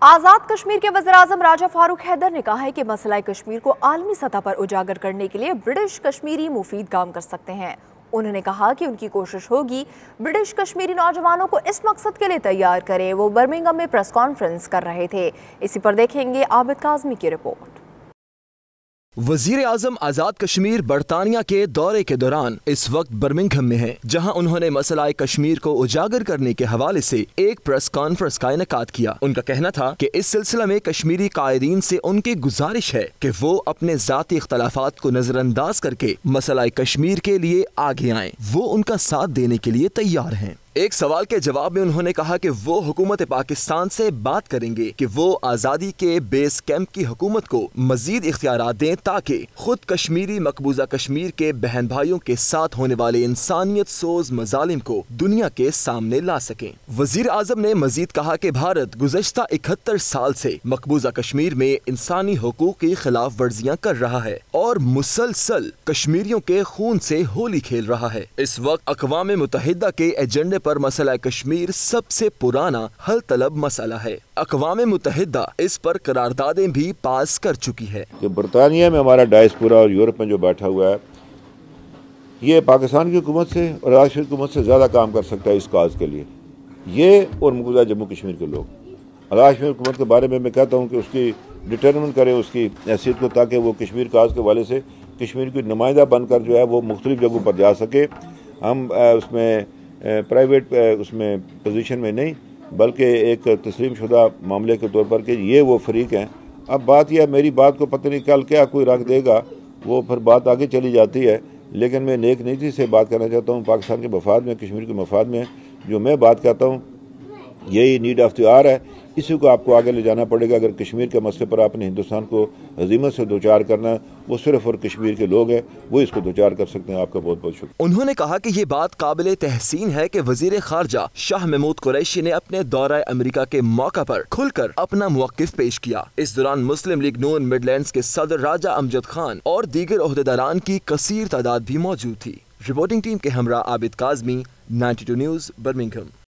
آزاد کشمیر کے وزیراعظم راجہ فاروق حیدر نے کہا ہے کہ مسئلہ کشمیر کو عالمی سطح پر اجاگر کرنے کے لیے برٹش کشمیری مفید کام کر سکتے ہیں۔ انہوں نے کہا کہ ان کی کوشش ہوگی برٹش کشمیری نوجوانوں کو اس مقصد کے لیے تیار کرے۔ وہ برمنگھم میں پریس کانفرنس کر رہے تھے۔ اسی پر دیکھیں گے عابد کاظمی کی رپورٹ۔ وزیر اعظم آزاد کشمیر برطانیہ کے دورے کے دوران اس وقت برمنگھم میں ہیں، جہاں انہوں نے مسئلہ کشمیر کو اجاگر کرنے کے حوالے سے ایک پریس کانفرنس کا انعقاد کیا۔ ان کا کہنا تھا کہ اس سلسلہ میں کشمیری قائدین سے ان کی گزارش ہے کہ وہ اپنے ذاتی اختلافات کو نظر انداز کر کے مسئلہ کشمیر کے لیے آگے آئیں۔ وہ ان کا ساتھ دینے کے لیے تیار ہیں۔ ایک سوال کے جواب میں انہوں نے کہا کہ وہ حکومت پاکستان سے بات کریں گے کہ وہ آزادی کے بیس کیمپ کی حکومت کو مزید اختیارات دیں تاکہ خود کشمیری مقبوضہ کشمیر کے بہن بھائیوں کے ساتھ ہونے والے انسانیت سوز مظالم کو دنیا کے سامنے لا سکیں۔ وزیر اعظم نے مزید کہا کہ بھارت گزشتہ 71 سال سے مقبوضہ کشمیر میں انسانی حقوق کی خلاف ورزیاں کر رہا ہے اور مسلسل کشمیریوں کے خون سے ہولی کھیل رہا ہے۔ اس وقت اقوام متحدہ کے ایجنڈے پر مسئلہ کشمیر سب سے پرانا حل طلب مسئلہ ہے۔ اقوام متحدہ اس پر قراردادیں بھی پاس کر چکی ہے۔ کہ برطانیہ میں ہمارا ڈائسپورا اور یورپ میں جو بیٹھا ہوا ہے، یہ پاکستان کی حکومت سے اور راشد حکومت سے زیادہ کام کر سکتا ہے اس کاز کے لیے، یہ اور مقبوضہ جموں کشمیر کے لوگ۔ راشد حکومت کے بارے میں کہتا ہوں کہ اس کی ڈٹرمن کرے اس کی حیثیت کو، تاکہ وہ کشمیر کاز کے حوالے سے کشمیر کی نمائندہ بن کر جو ہے وہ مختلف جگہوں پر جا سکے۔ ہم اس میں پرائیویٹ اس میں پوزیشن میں نہیں، بلکہ ایک تسلیم شدہ معاملے کے طور پر کہ یہ وہ فریق ہیں۔ اب بات یہ ہے، میری بات کو پتہ نہیں کل کیا کوئی رنگ دے گا، وہ پھر بات آگے چلی جاتی ہے، لیکن میں نیک نیتی سے بات کرنا چاہتا ہوں، پاکستان کے مفاد میں، کشمیر کے مفاد میں جو میں بات کرتا ہوں، یہی نیڈ آف دی آر ہے۔ اسی کو آپ کو آگے لے جانا پڑے گا۔ اگر کشمیر کے مسئلے پر آپ نے ہندوستان کو ہزیمت سے دوچار کرنا ہے، وہ صرف اور کشمیر کے لوگ ہیں وہ اس کو دوچار کر سکتے ہیں۔ آپ کا بہت بہت شکریہ۔ انہوں نے کہا کہ یہ بات قابل تحسین ہے کہ وزیر خارجہ شاہ محمود قریشی نے اپنے دورہ امریکہ کے موقع پر کھل کر اپنا موقف پیش کیا۔ اس دوران مسلم لیگ نون مڈ لینڈز کے صدر راجہ امجد خان اور دیگر عہدیداران کی کثیر تعداد بھی موجود تھی۔ رپورٹنگ ٹیم کے ہمراہ عابد کاظمی، 92 نیوز، برمنگھم۔